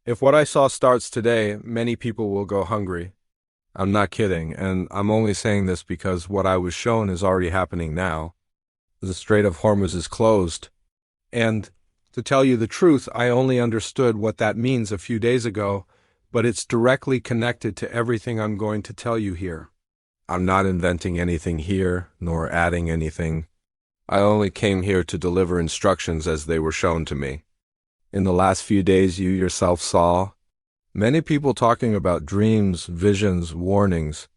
If what I saw starts today, many people will go hungry. I'm not kidding, and I'm only saying this because what I was shown is already happening now. The Strait of Hormuz is closed. And to tell you the truth, I only understood what that means a few days ago, but it's directly connected to everything I'm going to tell you here. I'm not inventing anything here, nor adding anything. I only came here to deliver instructions as they were shown to me. In the last few days, you yourself saw many people talking about dreams, visions, warnings.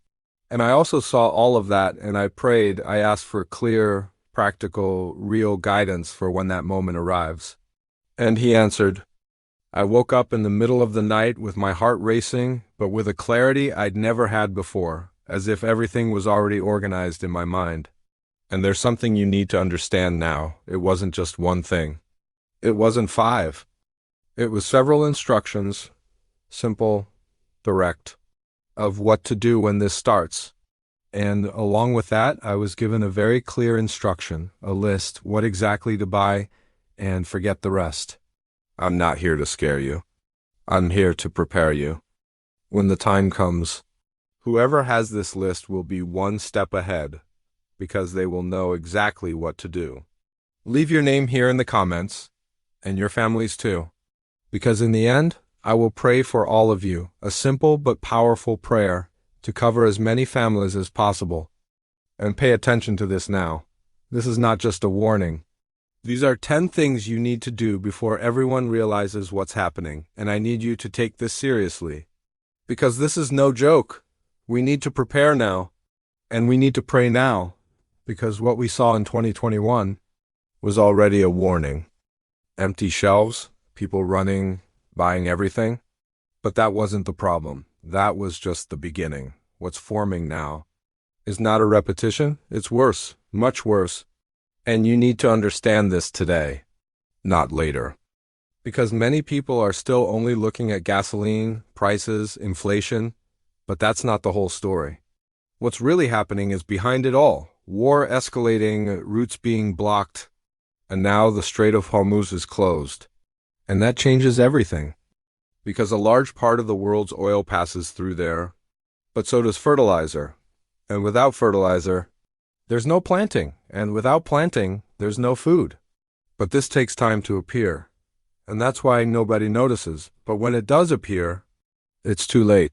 And I also saw all of that, and I prayed, I asked for clear, practical, real guidance for when that moment arrives. And he answered. I woke up in the middle of the night with my heart racing, but with a clarity I'd never had before, as if everything was already organized in my mind. And there's something you need to understand now. It wasn't just one thing. It wasn't five. It was several instructions, simple, direct, of what to do when this starts. And along with that, I was given a very clear instruction, a list, what exactly to buy, and forget the rest. I'm not here to scare you. I'm here to prepare you. When the time comes, whoever has this list will be one step ahead, because they will know exactly what to do. Leave your name here in the comments, and your families too, because in the end, I will pray for all of you, a simple but powerful prayer to cover as many families as possible. And pay attention to this now. This is not just a warning. These are 10 things you need to do before everyone realizes what's happening, and I need you to take this seriously. Because this is no joke. We need to prepare now, and we need to pray now, because what we saw in 2021 was already a warning. Empty shelves, people running, buying everything. But that wasn't the problem. That was just the beginning. What's forming now is not a repetition. It's worse, much worse. And you need to understand this today, not later. Because many people are still only looking at gasoline, prices, inflation, but that's not the whole story. What's really happening is behind it all. War escalating, routes being blocked, and now the Strait of Hormuz is closed. And that changes everything. Because a large part of the world's oil passes through there, but so does fertilizer. And without fertilizer, there's no planting, and without planting, there's no food. But this takes time to appear, and that's why nobody notices. But when it does appear, it's too late.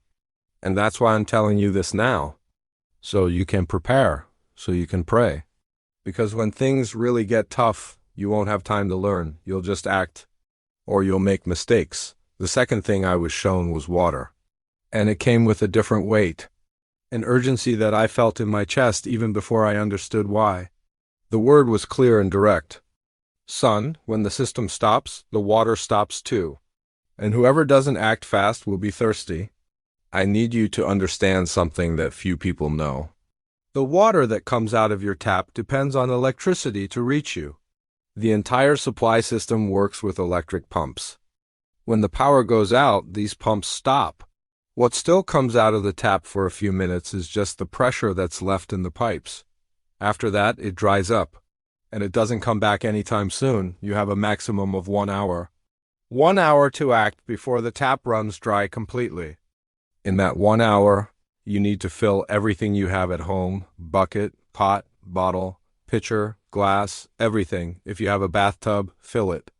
And that's why I'm telling you this now, so you can prepare, so you can pray. Because when things really get tough, you won't have time to learn. You'll just act, or you'll make mistakes. The second thing I was shown was water, and it came with a different weight. An urgency that I felt in my chest even before I understood why. The word was clear and direct. Son, when the system stops, the water stops too. And whoever doesn't act fast will be thirsty. I need you to understand something that few people know. The water that comes out of your tap depends on electricity to reach you. The entire supply system works with electric pumps. When the power goes out, these pumps stop. What still comes out of the tap for a few minutes is just the pressure that's left in the pipes. After that, it dries up, and it doesn't come back anytime soon. You have a maximum of 1 hour. 1 hour to act before the tap runs dry completely. In that 1 hour, you need to fill everything you have at home, bucket, pot, bottle, pitcher, glass, everything. If you have a bathtub, fill it.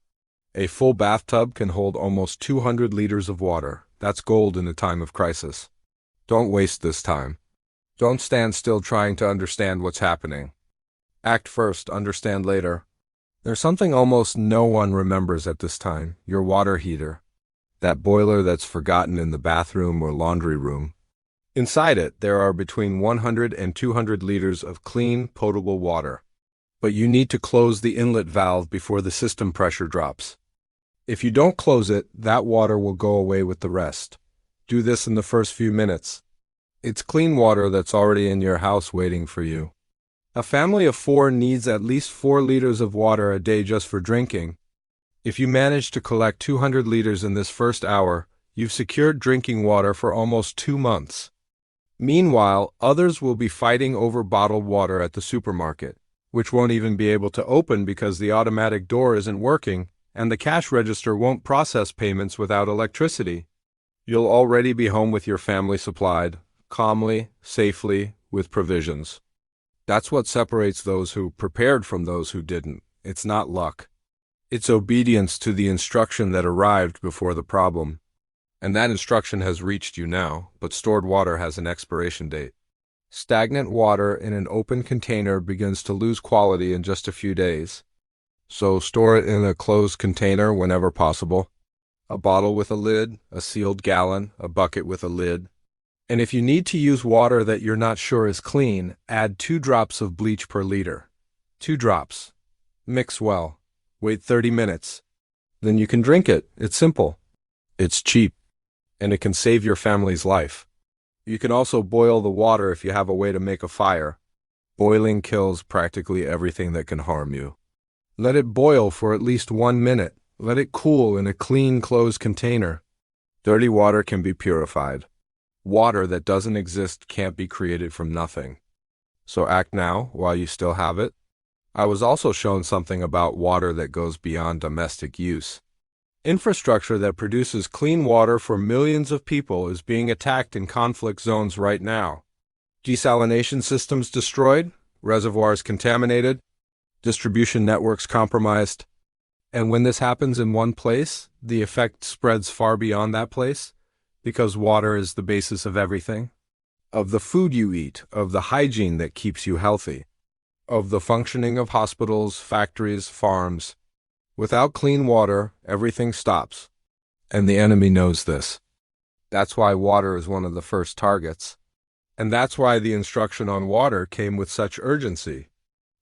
A full bathtub can hold almost 200 liters of water. That's gold in a time of crisis. Don't waste this time. Don't stand still trying to understand what's happening. Act first, understand later. There's something almost no one remembers at this time, your water heater. That boiler that's forgotten in the bathroom or laundry room. Inside it, there are between 100 and 200 liters of clean, potable water. But you need to close the inlet valve before the system pressure drops. If you don't close it, that water will go away with the rest. Do this in the first few minutes. It's clean water that's already in your house waiting for you. A family of 4 needs at least 4 liters of water a day just for drinking. If you manage to collect 200 liters in this first hour, you've secured drinking water for almost 2 months. Meanwhile, others will be fighting over bottled water at the supermarket, which won't even be able to open because the automatic door isn't working, and the cash register won't process payments without electricity. You'll already be home with your family supplied, calmly, safely, with provisions. That's what separates those who prepared from those who didn't. It's not luck. It's obedience to the instruction that arrived before the problem. And that instruction has reached you now, but stored water has an expiration date. Stagnant water in an open container begins to lose quality in just a few days. So store it in a closed container whenever possible. A bottle with a lid, a sealed gallon, a bucket with a lid. And if you need to use water that you're not sure is clean, add 2 drops of bleach per liter. 2 drops. Mix well. Wait 30 minutes. Then you can drink it. It's simple. It's cheap. And it can save your family's life. You can also boil the water if you have a way to make a fire. Boiling kills practically everything that can harm you. Let it boil for at least 1 minute. Let it cool in a clean, closed container. Dirty water can be purified. Water that doesn't exist can't be created from nothing. So act now while you still have it. I was also shown something about water that goes beyond domestic use. Infrastructure that produces clean water for millions of people is being attacked in conflict zones right now. Desalination systems destroyed, reservoirs contaminated, distribution networks compromised. And when this happens in one place, the effect spreads far beyond that place, because water is the basis of everything. Of the food you eat, of the hygiene that keeps you healthy, of the functioning of hospitals, factories, farms. Without clean water, everything stops. And the enemy knows this. That's why water is one of the first targets. And that's why the instruction on water came with such urgency.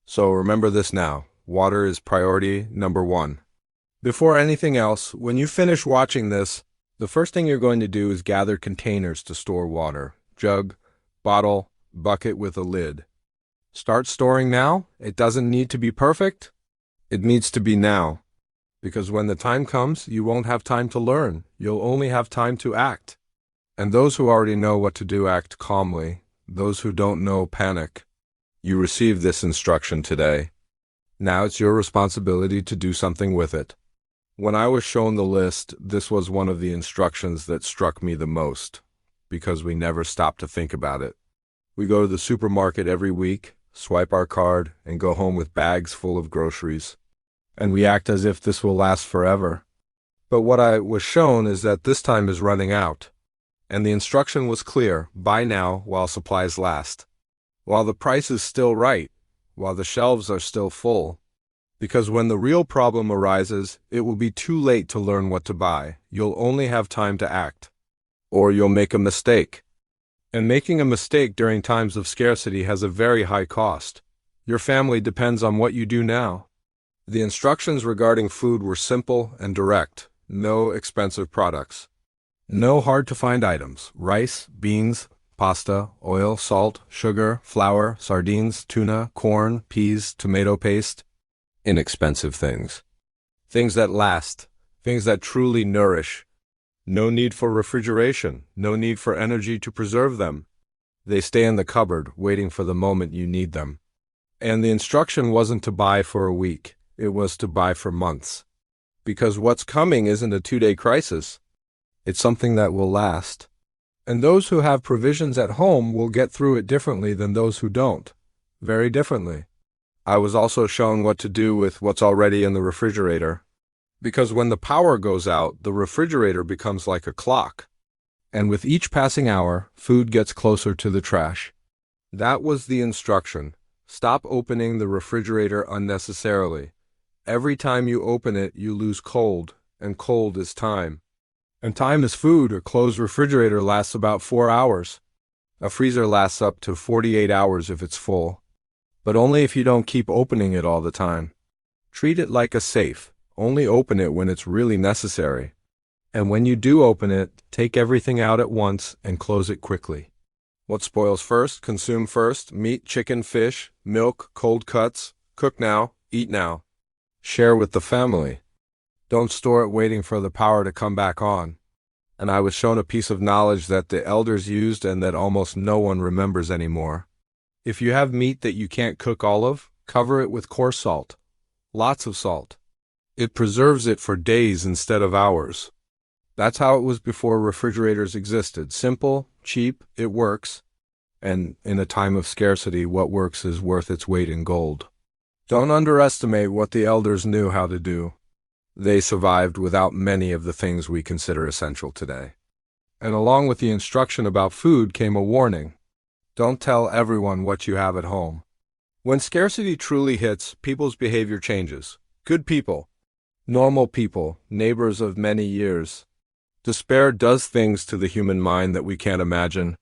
So remember this now. Water is priority number 1. Before anything else, when you finish watching this, the first thing you're going to do is gather containers to store water. Jug, bottle, bucket with a lid. Start storing now. It doesn't need to be perfect. It needs to be now. Because when the time comes, you won't have time to learn. You'll only have time to act. And those who already know what to do act calmly. Those who don't know panic. You received this instruction today. Now it's your responsibility to do something with it. When I was shown the list, this was one of the instructions that struck me the most, because we never stop to think about it. We go to the supermarket every week, swipe our card, and go home with bags full of groceries. And we act as if this will last forever. But what I was shown is that this time is running out. And the instruction was clear: buy now while supplies last. While the price is still right, while the shelves are still full. Because when the real problem arises, it will be too late to learn what to buy. You'll only have time to act. Or you'll make a mistake. And making a mistake during times of scarcity has a very high cost. Your family depends on what you do now. The instructions regarding food were simple and direct. No expensive products. No hard-to-find items. Rice, beans, pasta, oil, salt, sugar, flour, sardines, tuna, corn, peas, tomato paste. Inexpensive things. Things that last. Things that truly nourish. No need for refrigeration. No need for energy to preserve them. They stay in the cupboard, waiting for the moment you need them. And the instruction wasn't to buy for a week. It was to buy for months. Because what's coming isn't a 2-day crisis. It's something that will last. And those who have provisions at home will get through it differently than those who don't. Very differently. I was also shown what to do with what's already in the refrigerator. Because when the power goes out, the refrigerator becomes like a clock. And with each passing hour, food gets closer to the trash. That was the instruction. Stop opening the refrigerator unnecessarily. Every time you open it, you lose cold, and cold is time. And time is food. A closed refrigerator lasts about 4 hours. A freezer lasts up to 48 hours if it's full. But only if you don't keep opening it all the time. Treat it like a safe. Only open it when it's really necessary. And when you do open it, take everything out at once and close it quickly. What spoils first, consume first: meat, chicken, fish, milk, cold cuts. Cook now, eat now. Share with the family. Don't store it waiting for the power to come back on. And I was shown a piece of knowledge that the elders used and that almost no one remembers anymore. If you have meat that you can't cook all of, cover it with coarse salt. Lots of salt. It preserves it for days instead of hours. That's how it was before refrigerators existed. Simple, cheap, it works. And in a time of scarcity, what works is worth its weight in gold. Don't underestimate what the elders knew how to do. They survived without many of the things we consider essential today. And along with the instruction about food came a warning. Don't tell everyone what you have at home. When scarcity truly hits, people's behavior changes. Good people, normal people, neighbors of many years. Despair does things to the human mind that we can't imagine.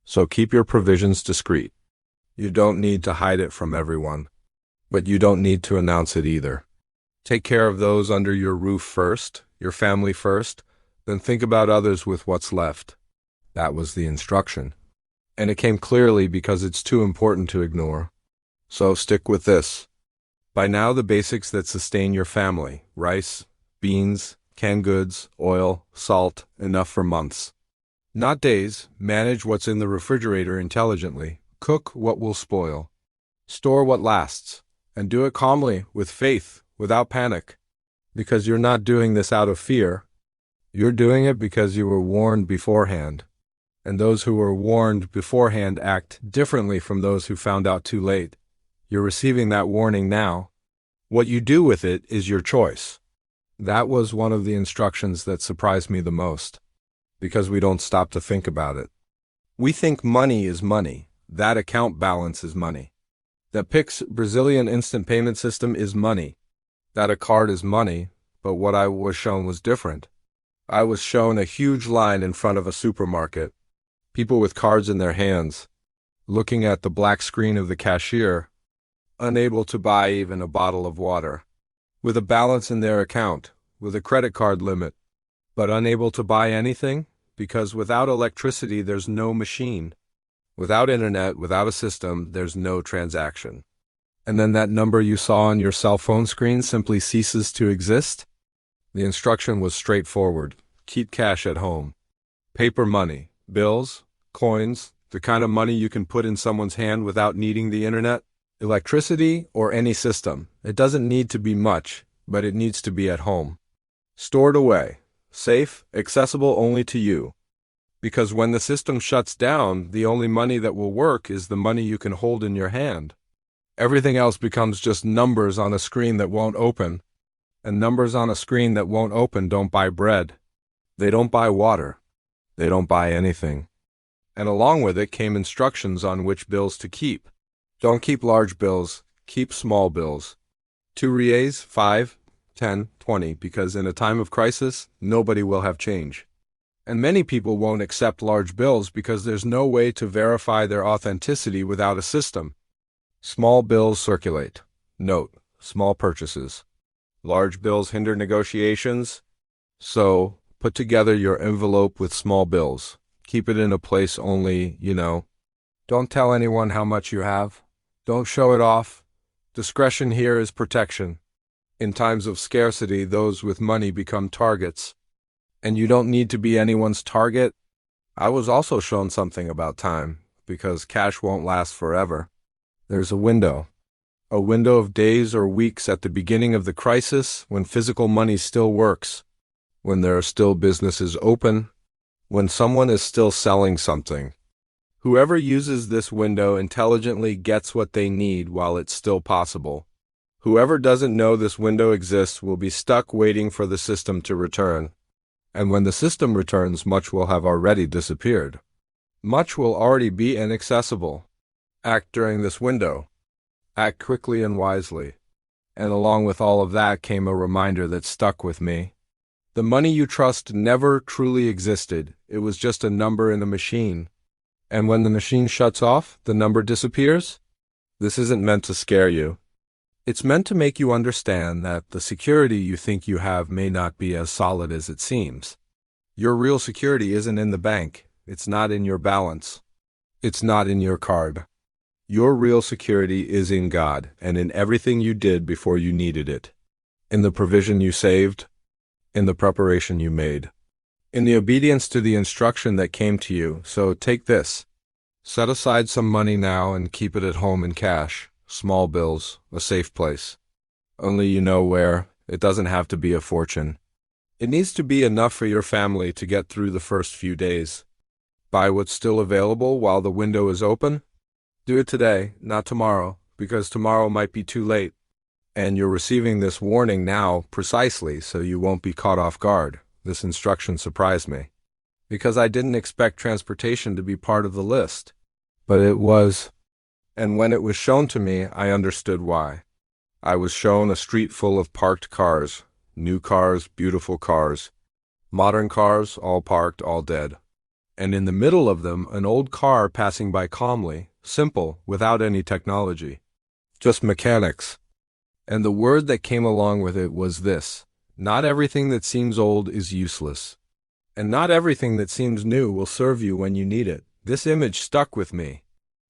So keep your provisions discreet. You don't need to hide it from everyone, but you don't need to announce it either. Take care of those under your roof first, your family first, then think about others with what's left. That was the instruction. And it came clearly because it's too important to ignore. So stick with this. By now, the basics that sustain your family: rice, beans, canned goods, oil, salt, enough for months. Not days. Manage what's in the refrigerator intelligently. Cook what will spoil. Store what lasts. And do it calmly, with faith, without panic. Because you're not doing this out of fear. You're doing it because you were warned beforehand. And those who were warned beforehand act differently from those who found out too late. You're receiving that warning now. What you do with it is your choice. That was one of the instructions that surprised me the most, because we don't stop to think about it. We think money is money. That account balance is money. That Pix Brazilian instant payment system is money. That a card is money, but what I was shown was different. I was shown a huge line in front of a supermarket. People with cards in their hands, looking at the black screen of the cashier, unable to buy even a bottle of water, with a balance in their account, with a credit card limit, but unable to buy anything, because without electricity there's no machine. Without internet, without a system, there's no transaction. And then that number you saw on your cell phone screen simply ceases to exist? The instruction was straightforward. Keep cash at home. Paper money, bills, coins, the kind of money you can put in someone's hand without needing the internet, electricity, or any system. It doesn't need to be much, but it needs to be at home. Stored away, safe, accessible only to you. Because when the system shuts down, the only money that will work is the money you can hold in your hand. Everything else becomes just numbers on a screen that won't open. And numbers on a screen that won't open don't buy bread. They don't buy water. They don't buy anything. And along with it came instructions on which bills to keep. Don't keep large bills, keep small bills. 2 reais, 5, 10, 20, because in a time of crisis, nobody will have change. And many people won't accept large bills because there's no way to verify their authenticity without a system. Small bills circulate. Note, small purchases. Large bills hinder negotiations. So, put together your envelope with small bills. Keep it in a place only, Don't tell anyone how much you have. Don't show it off. Discretion here is protection. In times of scarcity, those with money become targets. And you don't need to be anyone's target. I was also shown something about time, because cash won't last forever. There's a window of days or weeks at the beginning of the crisis when physical money still works, when there are still businesses open, when someone is still selling something. Whoever uses this window intelligently gets what they need while it's still possible. Whoever doesn't know this window exists will be stuck waiting for the system to return. And when the system returns, much will have already disappeared. Much will already be inaccessible. Act during this window. Act quickly and wisely. And along with all of that came a reminder that stuck with me. The money you trust never truly existed. It was just a number in a machine. And when the machine shuts off, the number disappears? This isn't meant to scare you. It's meant to make you understand that the security you think you have may not be as solid as it seems. Your real security isn't in the bank. It's not in your balance. It's not in your card. Your real security is in God and in everything you did before you needed it. In the provision you saved, in the preparation you made, in the obedience to the instruction that came to you. So take this. Set aside some money now and keep it at home in cash, small bills, a safe place. Only you know where. It doesn't have to be a fortune. It needs to be enough for your family to get through the first few days. Buy what's still available while the window is open. Do it today, not tomorrow, because tomorrow might be too late. And you're receiving this warning now precisely so you won't be caught off guard. This instruction surprised me, because I didn't expect transportation to be part of the list. But it was. And when it was shown to me, I understood why. I was shown a street full of parked cars, new cars, beautiful cars, modern cars, all parked, all dead. And in the middle of them, an old car passing by calmly, simple, without any technology. Just mechanics. And the word that came along with it was this: not everything that seems old is useless. And not everything that seems new will serve you when you need it. This image stuck with me,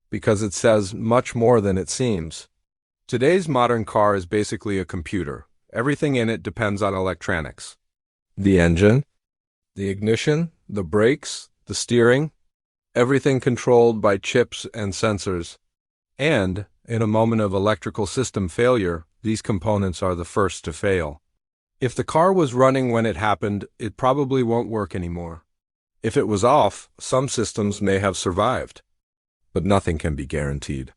because it says much more than it seems. Today's modern car is basically a computer. Everything in it depends on electronics. The engine, the ignition, the brakes, the steering, everything controlled by chips and sensors. And, in a moment of electrical system failure, these components are the first to fail. If the car was running when it happened, it probably won't work anymore. If it was off, some systems may have survived. But nothing can be guaranteed.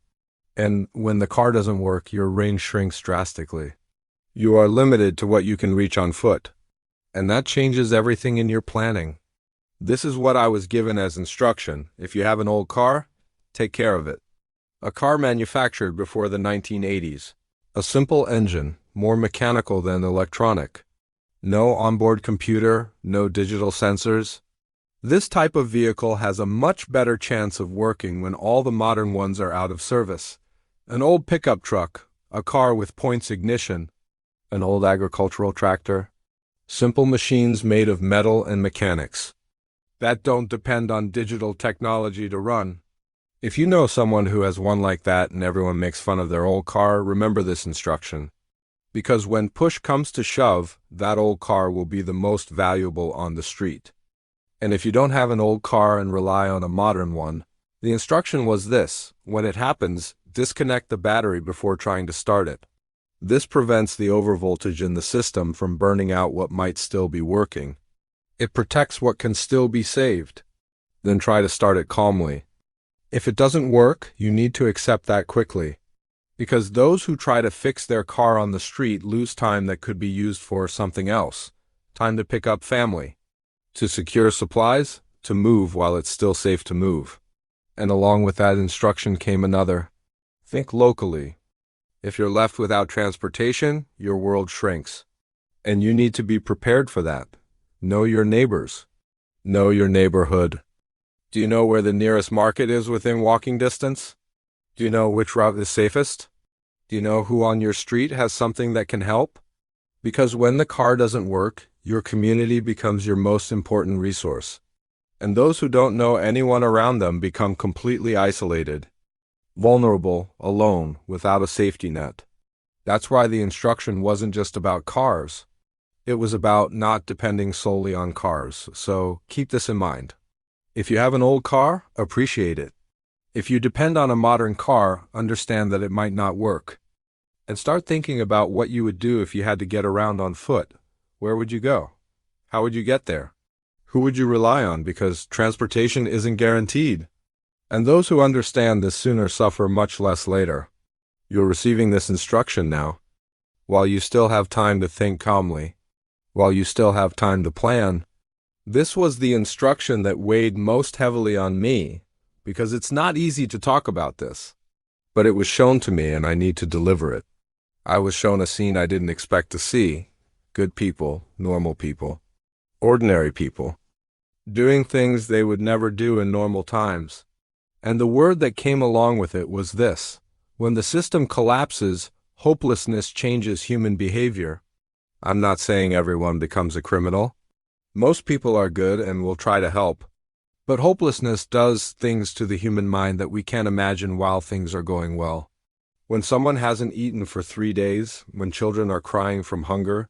And when the car doesn't work, your range shrinks drastically. You are limited to what you can reach on foot. And that changes everything in your planning. This is what I was given as instruction. If you have an old car, take care of it. A car manufactured before the 1980s. A simple engine, more mechanical than electronic. No onboard computer, no digital sensors. This type of vehicle has a much better chance of working when all the modern ones are out of service. An old pickup truck, a car with points ignition, an old agricultural tractor. Simple machines made of metal and mechanics that don't depend on digital technology to run. If you know someone who has one like that and everyone makes fun of their old car, remember this instruction. Because when push comes to shove, that old car will be the most valuable on the street. And if you don't have an old car and rely on a modern one, the instruction was this: when it happens, disconnect the battery before trying to start it. This prevents the overvoltage in the system from burning out what might still be working. It protects what can still be saved. Then try to start it calmly. If it doesn't work, you need to accept that quickly. Because those who try to fix their car on the street lose time that could be used for something else. Time to pick up family, to secure supplies, to move while it's still safe to move. And along with that instruction came another: think locally. If you're left without transportation, your world shrinks. And you need to be prepared for that. Know your neighbors. Know your neighborhood. Do you know where the nearest market is within walking distance? Do you know which route is safest? Do you know who on your street has something that can help? Because when the car doesn't work, your community becomes your most important resource. And those who don't know anyone around them become completely isolated, vulnerable, alone, without a safety net. That's why the instruction wasn't just about cars. It was about not depending solely on cars. So keep this in mind. If you have an old car, appreciate it. If you depend on a modern car, understand that it might not work. And start thinking about what you would do if you had to get around on foot. Where would you go? How would you get there? Who would you rely on? Because transportation isn't guaranteed. And those who understand this sooner suffer much less later. You're receiving this instruction now, while you still have time to think calmly, while you still have time to plan. This was the instruction that weighed most heavily on me, because it's not easy to talk about this. But it was shown to me and I need to deliver it. I was shown a scene I didn't expect to see. Good people, normal people, ordinary people, doing things they would never do in normal times. And the word that came along with it was this: when the system collapses, hopelessness changes human behavior. I'm not saying everyone becomes a criminal. Most people are good and will try to help. But hopelessness does things to the human mind that we can't imagine while things are going well. When someone hasn't eaten for 3 days, when children are crying from hunger,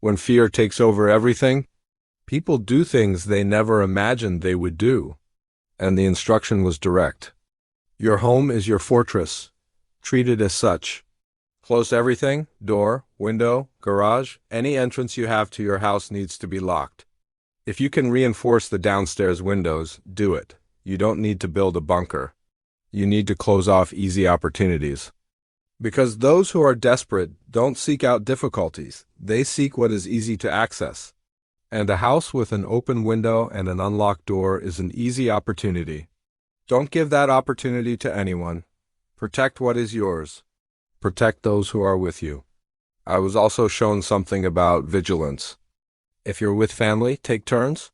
when fear takes over everything, people do things they never imagined they would do. And the instruction was direct. Your home is your fortress. Treat it as such. Close everything, door, window, garage, any entrance you have to your house needs to be locked. If you can reinforce the downstairs windows, do it. You don't need to build a bunker. You need to close off easy opportunities. Because those who are desperate don't seek out difficulties, they seek what is easy to access. And a house with an open window and an unlocked door is an easy opportunity. Don't give that opportunity to anyone. Protect what is yours. Protect those who are with you. I was also shown something about vigilance. If you're with family, take turns.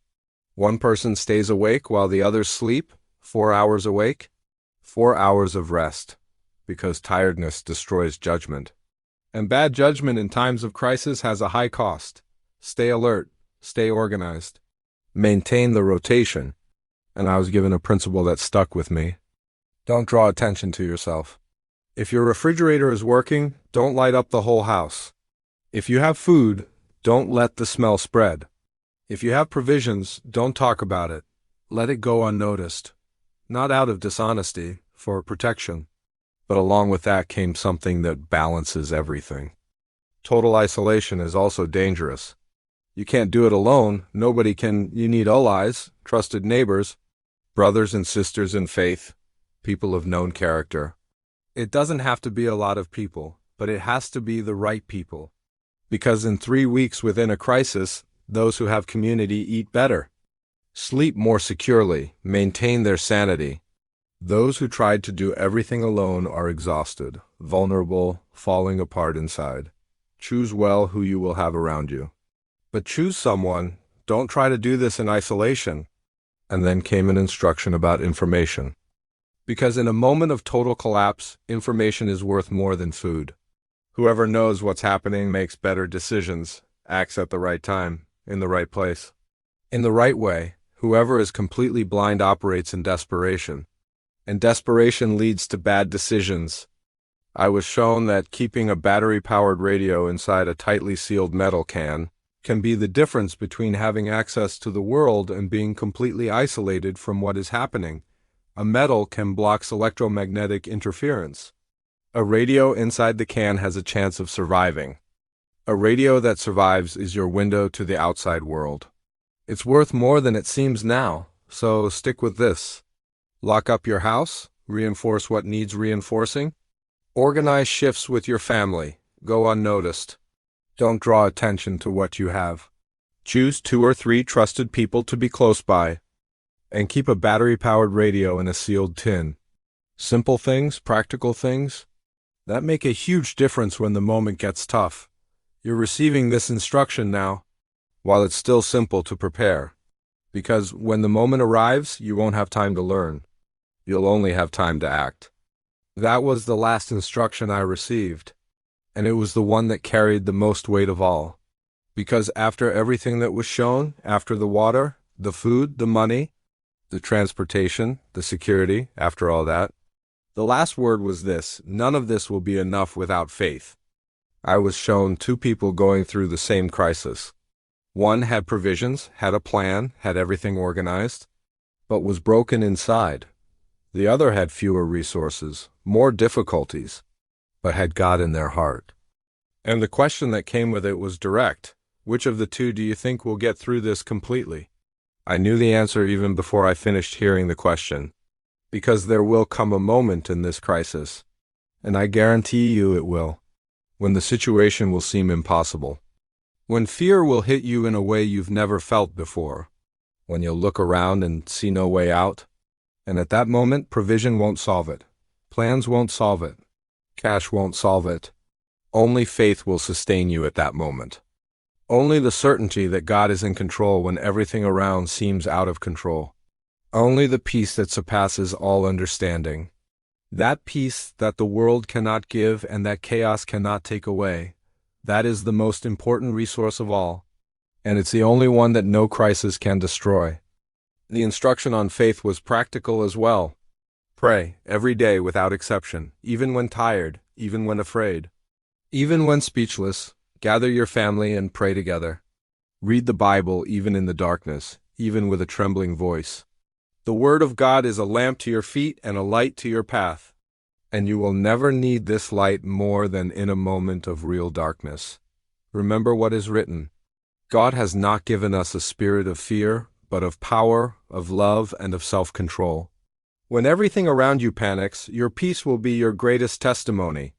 One person stays awake while the others sleep, 4 hours awake, 4 hours of rest, because tiredness destroys judgment. And bad judgment in times of crisis has a high cost. Stay alert, stay organized, maintain the rotation. And I was given a principle that stuck with me. Don't draw attention to yourself. If your refrigerator is working, don't light up the whole house. If you have food, don't let the smell spread. If you have provisions, don't talk about it. Let it go unnoticed. Not out of dishonesty, for protection. But along with that came something that balances everything. Total isolation is also dangerous. You can't do it alone. Nobody can. You need allies, trusted neighbors, brothers and sisters in faith, people of known character. It doesn't have to be a lot of people, but it has to be the right people. Because in 3 weeks within a crisis, those who have community eat better, sleep more securely, maintain their sanity. Those who tried to do everything alone are exhausted, vulnerable, falling apart inside. Choose well who you will have around you. But choose someone. Don't try to do this in isolation. And then came an instruction about information. Because in a moment of total collapse, information is worth more than food. Whoever knows what's happening makes better decisions, acts at the right time, in the right place. In the right way, whoever is completely blind operates in desperation. And desperation leads to bad decisions. I was shown that keeping a battery-powered radio inside a tightly sealed metal can be the difference between having access to the world and being completely isolated from what is happening. A metal can block electromagnetic interference. A radio inside the can has a chance of surviving. A radio that survives is your window to the outside world. It's worth more than it seems now, so stick with this. Lock up your house, reinforce what needs reinforcing. Organize shifts with your family, go unnoticed. Don't draw attention to what you have. Choose 2 or 3 trusted people to be close by. And keep a battery-powered radio in a sealed tin. Simple things, practical things, that make a huge difference when the moment gets tough. You're receiving this instruction now, while it's still simple to prepare. Because when the moment arrives, you won't have time to learn. You'll only have time to act. That was the last instruction I received. And it was the one that carried the most weight of all. Because after everything that was shown, after the water, the food, the money, the transportation, the security, after all that, the last word was this: none of this will be enough without faith. I was shown 2 people going through the same crisis. One had provisions, had a plan, had everything organized, but was broken inside. The other had fewer resources, more difficulties, but had God in their heart. And the question that came with it was direct. Which of the 2 do you think will get through this completely? I knew the answer even before I finished hearing the question. Because there will come a moment in this crisis, and I guarantee you it will, when the situation will seem impossible. When fear will hit you in a way you've never felt before. When you'll look around and see no way out. And at that moment, provision won't solve it. Plans won't solve it. Cash won't solve it. Only faith will sustain you at that moment. Only the certainty that God is in control when everything around seems out of control. Only the peace that surpasses all understanding. That peace that the world cannot give and that chaos cannot take away. That is the most important resource of all. And it's the only one that no crisis can destroy. The instruction on faith was practical as well. Pray, every day without exception, even when tired, even when afraid. Even when speechless, gather your family and pray together. Read the Bible even in the darkness, even with a trembling voice. The Word of God is a lamp to your feet and a light to your path. And you will never need this light more than in a moment of real darkness. Remember what is written. God has not given us a spirit of fear, but of power, of love, and of self-control. When everything around you panics, your peace will be your greatest testimony.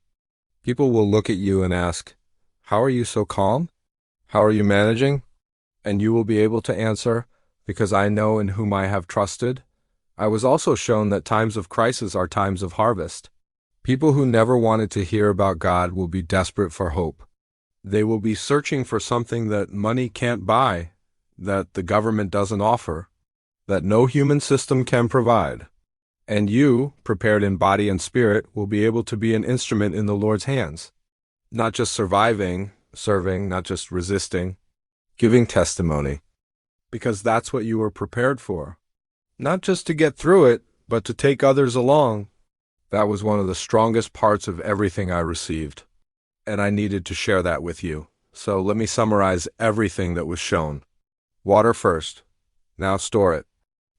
People will look at you and ask, "How are you so calm? How are you managing?" And you will be able to answer, "Because I know in whom I have trusted." I was also shown that times of crisis are times of harvest. People who never wanted to hear about God will be desperate for hope. They will be searching for something that money can't buy, that the government doesn't offer, that no human system can provide. And you, prepared in body and spirit, will be able to be an instrument in the Lord's hands. Not just surviving, serving, not just resisting, giving testimony. Because that's what you were prepared for. Not just to get through it, but to take others along. That was one of the strongest parts of everything I received. And I needed to share that with you. So let me summarize everything that was shown. Water first. Now store it.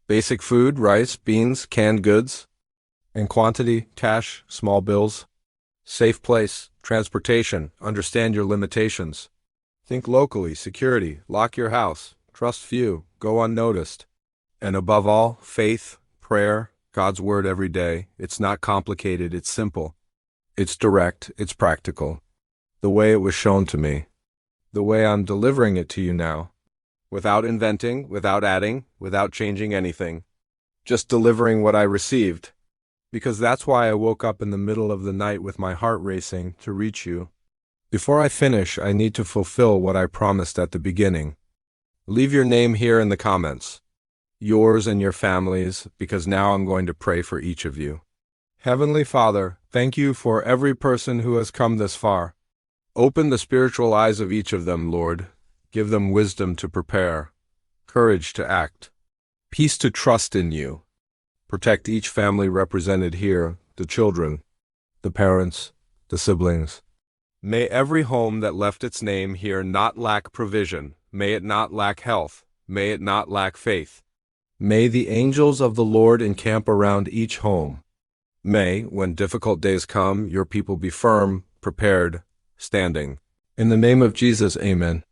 Basic food, rice, beans, canned goods. In quantity, cash, small bills. Safe place, transportation, understand your limitations. Think locally, security, lock your house, trust few, go unnoticed. And above all, faith, prayer, God's word every day. It's not complicated, it's simple. It's direct, it's practical. The way it was shown to me. The way I'm delivering it to you now. Without inventing, without adding, without changing anything. Just delivering what I received. Because that's why I woke up in the middle of the night with my heart racing to reach you. Before I finish, I need to fulfill what I promised at the beginning. Leave your name here in the comments. Yours and your families, because now I'm going to pray for each of you. Heavenly Father, thank you for every person who has come this far. Open the spiritual eyes of each of them, Lord. Give them wisdom to prepare, courage to act, peace to trust in you. Protect each family represented here, the children, the parents, the siblings. May every home that left its name here not lack provision. May it not lack health. May it not lack faith. May the angels of the Lord encamp around each home. May, when difficult days come, your people be firm, prepared, standing. In the name of Jesus, amen.